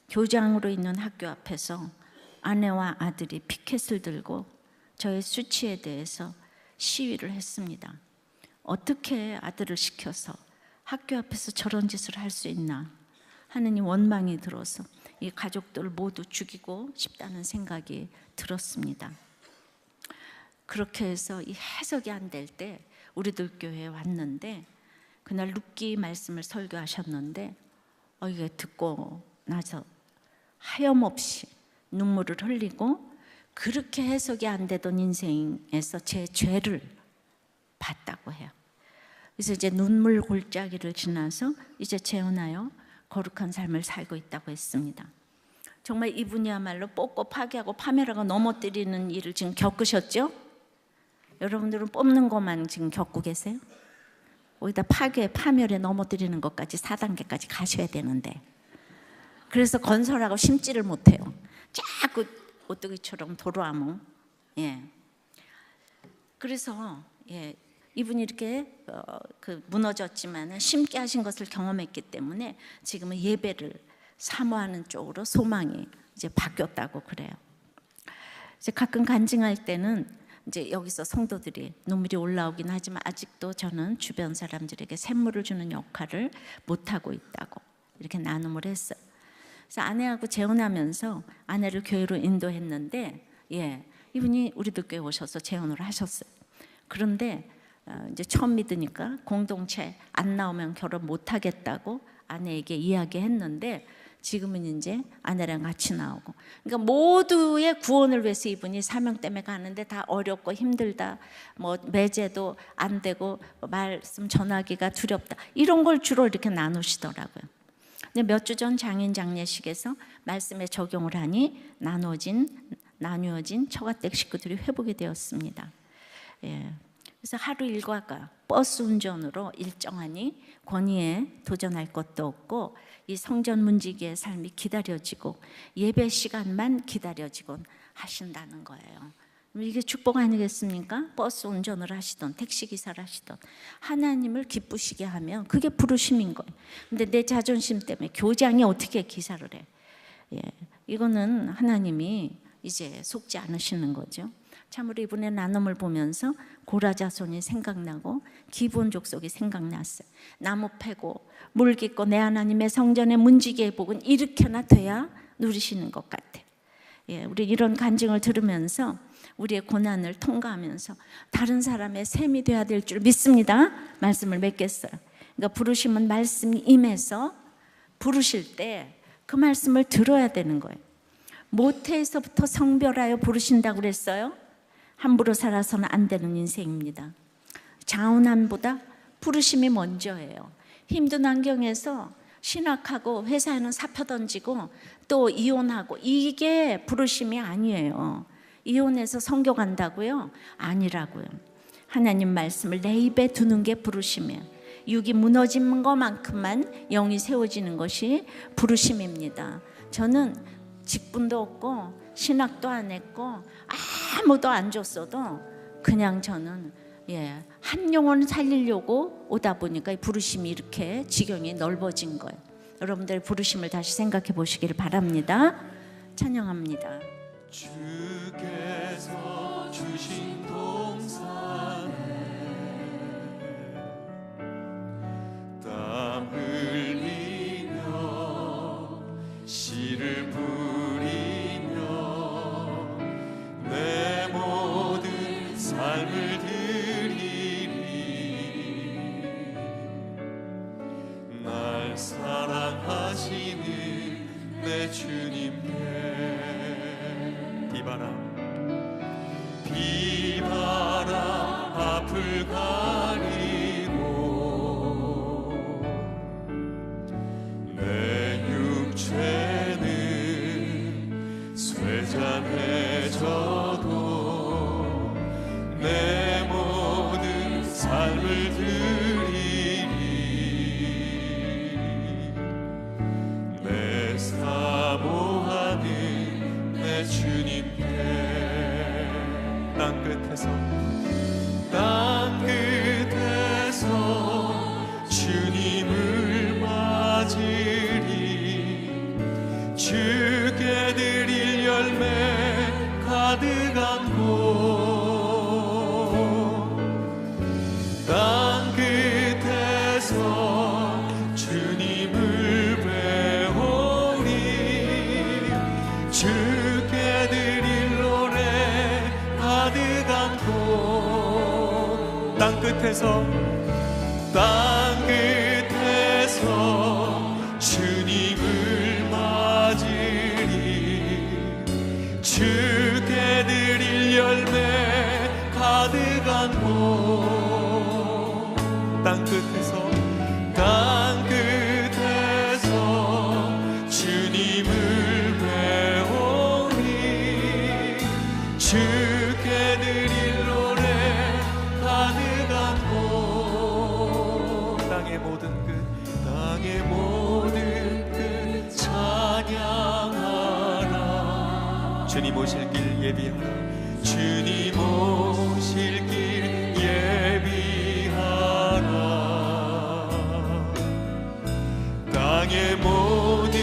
교장으로 있는 학교 앞에서 아내와 아들이 피켓을 들고 저의 수치에 대해서 시위를 했습니다. 어떻게 아들을 시켜서 학교 앞에서 저런 짓을 할 수 있나 하는 이 원망이 들어서 이 가족들을 모두 죽이고 싶다는 생각이 들었습니다. 그렇게 해서 이 해석이 안 될 때 우리들 교회에 왔는데 그날 룻기 말씀을 설교하셨는데 이게 듣고 나서 하염없이 눈물을 흘리고 그렇게 해석이 안 되던 인생에서 제 죄를 봤다고 해요. 그래서 이제 눈물 골짜기를 지나서 이제 재혼하여 거룩한 삶을 살고 있다고 했습니다. 정말 이분이야말로 뽑고 파괴하고 파멸하고 넘어뜨리는 일을 지금 겪으셨죠? 여러분들은 뽑는 것만 지금 겪고 계세요? 거기다 파괴, 파멸에 넘어뜨리는 것까지 4단계까지 가셔야 되는데, 그래서 건설하고 심지를 못해요. 자꾸 오뚜기처럼 도로아몽. 예. 그래서 이분이 이렇게 무너졌지만 심게 하신 것을 경험했기 때문에 지금은 예배를 사모하는 쪽으로 소망이 이제 바뀌었다고 그래요. 이제 가끔 간증할 때는 이제 여기서 성도들이 눈물이 올라오긴 하지만 아직도 저는 주변 사람들에게 샘물을 주는 역할을 못하고 있다고 이렇게 나눔을 했어요. 그래서 아내하고 재혼하면서 아내를 교회로 인도했는데 이분이 우리도 교회 오셔서 재혼을 하셨어요. 그런데 이제 처음 믿으니까 공동체 안 나오면 결혼 못 하겠다고 아내에게 이야기했는데 지금은 이제 아내랑 같이 나오고, 그러니까 모두의 구원을 위해서 이분이 사명 때문에 가는데 다 어렵고 힘들다, 뭐 매제도 안 되고 말씀 전하기가 두렵다, 이런 걸 주로 이렇게 나누시더라고요. 근데 몇 주 전 장인 장례식에서 말씀에 적용을 하니 나누어진 처가댁 식구들이 회복이 되었습니다. 그래서 하루 일과가 버스 운전으로 일정하니 권위에 도전할 것도 없고 이 성전 문지기의 삶이 기다려지고 예배 시간만 기다려지곤 하신다는 거예요. 이게 축복 아니겠습니까? 버스 운전을 하시던 택시기사를 하시던 하나님을 기쁘시게 하면 그게 부르심인 거예요. 근데 내 자존심 때문에 교장이 어떻게 기사를 해? 이거는 하나님이 이제 속지 않으시는 거죠. 참으로 이분의 나눔을 보면서 고라 자손이 생각나고 기브온 족속이 생각났어요. 나무 패고 물 깃고 내 하나님의 성전의 문지기의 복은 이렇게나 돼야 누리시는 것 같아요. 우리 이런 간증을 들으면서 우리의 고난을 통과하면서 다른 사람의 셈이 돼야 될 줄 믿습니다. 말씀을 맺겠어요. 그러니까 부르심은 말씀이 임해서 부르실 때 그 말씀을 들어야 되는 거예요. 모태에서부터 성별하여 부르신다고 그랬어요. 함부로 살아서는 안 되는 인생입니다. 자원함보다 부르심이 먼저예요. 힘든 환경에서 신학하고 회사에는 사표 던지고 또 이혼하고, 이게 부르심이 아니에요. 이혼해서 선교 간다고요? 아니라고요. 하나님 말씀을 내 입에 두는 게 부르심이에요. 육이 무너진 것만큼만 영이 세워지는 것이 부르심입니다. 저는 직분도 없고 신학도 안 했고 아무도 안 줬어도 그냥 저는 한 영혼 살리려고 오다 보니까 이 부르심이 이렇게 지경이 넓어진 거예요. 여러분들 부르심을 다시 생각해 보시기를 바랍니다. 찬양합니다. 주께서 주신 동산에 땀 흘리며 씨를 뿌리며 내 모든 삶을 드리리. 날 사랑하시는 내 주님께 비바람 앞을 가리고 내 육체는 쇠잔해져도 내 모든 삶을 드리리. 내 사모하는 내 주님께 땅 끝에서 주님을 맞으리. 주께 드릴 열매 가득한 곳 땅 끝에서 주님을 배우리. 주께 드릴 노래 가득한 곳 땅 끝에서 주님을 맞으리. 주께 드릴 열매 가득한 곳 땅 끝에서 주님을 주님 오실 길 예비하라. 주님 오실 길 예비하라. 땅의 모든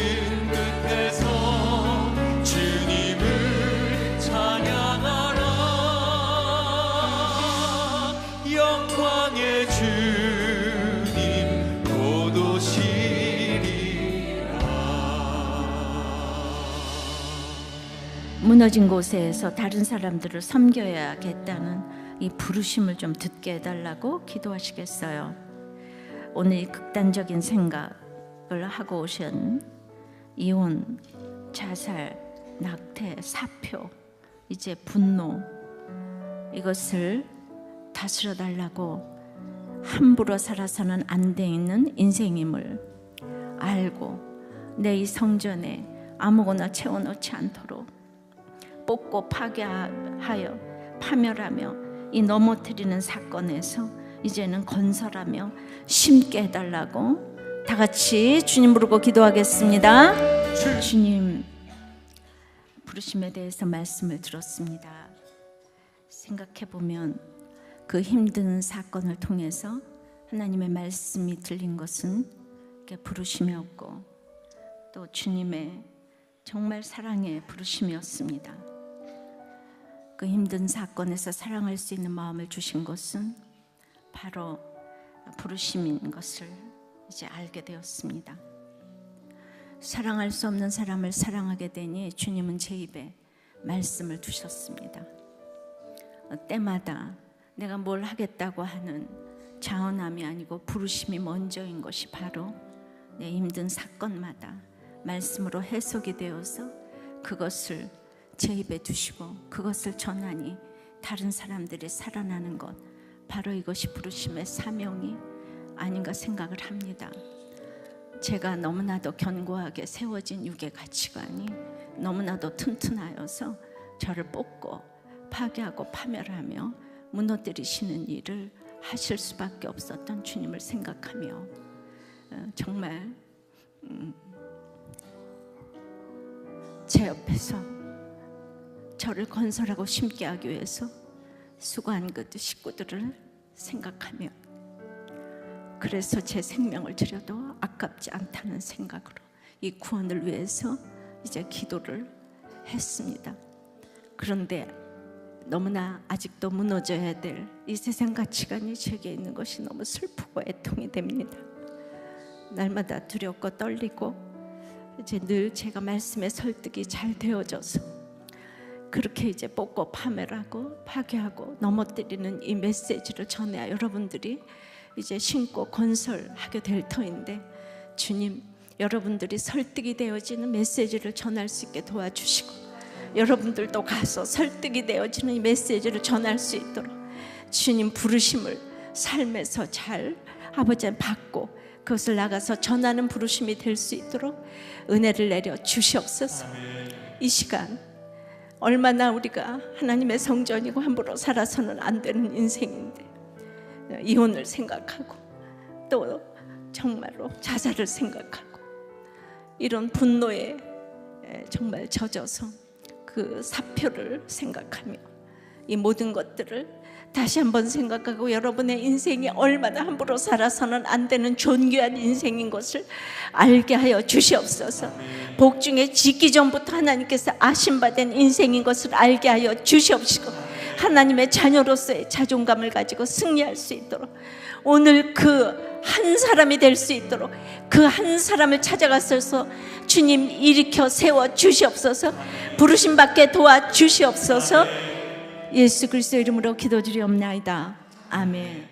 끝에서 주님을 찬양하라. 영광의 주님 곧 오시리라. 무너진 곳에서 다른 사람들을 섬겨야겠다는 이 부르심을 좀 듣게 해달라고 기도하시겠어요? 오늘 이 극단적인 생각을 하고 오신 이혼, 자살, 낙태, 사표, 이제 분노, 이것을 다스려 달라고 함부로 살아서는 안 돼 있는 인생임을 알고 내 이 성전에 아무거나 채워넣지 않도록 뽑고 파괴하여 파멸하며 이 넘어뜨리는 사건에서 이제는 건설하며 심게 해달라고 다 같이 주님 부르고 기도하겠습니다. 주님, 부르심에 대해서 말씀을 들었습니다. 생각해보면 그 힘든 사건을 통해서 하나님의 말씀이 들린 것은 부르심이었고 또 주님의 정말 사랑의 부르심이었습니다. 그 힘든 사건에서 사랑할 수 있는 마음을 주신 것은 바로 부르심인 것을 이제 알게 되었습니다. 사랑할 수 없는 사람을 사랑하게 되니 주님은 제 입에 말씀을 두셨습니다. 때마다 내가 뭘 하겠다고 하는 자원함이 아니고 부르심이 먼저인 것이 바로 내 힘든 사건마다 말씀으로 해석이 되어서 그것을 제 입에 두시고 그것을 전하니 다른 사람들이 살아나는 것, 바로 이것이 부르심의 사명이 아닌가 생각을 합니다. 제가 너무나도 견고하게 세워진 육의 가치관이 너무나도 튼튼하여서 저를 뽑고 파괴하고 파멸하며 무너뜨리시는 일을 하실 수밖에 없었던 주님을 생각하며 정말 제 옆에서 저를 건설하고 심게 하기 위해서 수고한 그 식구들을 생각하며 그래서 제 생명을 드려도 아깝지 않다는 생각으로 이 구원을 위해서 이제 기도를 했습니다. 그런데 너무나 아직도 무너져야 될 이 세상 가치관이 제게 있는 것이 너무 슬프고 애통이 됩니다. 날마다 두렵고 떨리고 이제 늘 제가 말씀에 설득이 잘 되어져서 그렇게 이제 뽑고 파멸하고 파괴하고 넘어뜨리는 이 메시지를 전해야 여러분들이 이제 신고 건설하게 될 터인데 주님, 여러분들이 설득이 되어지는 메시지를 전할 수 있게 도와주시고 여러분들도 가서 설득이 되어지는 이 메시지를 전할 수 있도록 주님 부르심을 삶에서 잘 아버지 받고 그것을 나가서 전하는 부르심이 될 수 있도록 은혜를 내려 주시옵소서. 이 시간 얼마나 우리가 하나님의 성전이고 함부로 살아서는 안 되는 인생인데 이혼을 생각하고 또 정말로 자살을 생각하고 이런 분노에 정말 젖어서 그 사표를 생각하며 이 모든 것들을 다시 한번 생각하고 여러분의 인생이 얼마나 함부로 살아서는 안 되는 존귀한 인생인 것을 알게 하여 주시옵소서. 복중에 짓기 전부터 하나님께서 아심받은 인생인 것을 알게 하여 주시옵시고 하나님의 자녀로서의 자존감을 가지고 승리할 수 있도록 오늘 그 한 사람이 될 수 있도록 그 한 사람을 찾아가셔서 주님 일으켜 세워 주시옵소서. 부르심 받게 도와 주시옵소서. 예수 그리스도 이름으로 기도드리옵나이다. 아멘.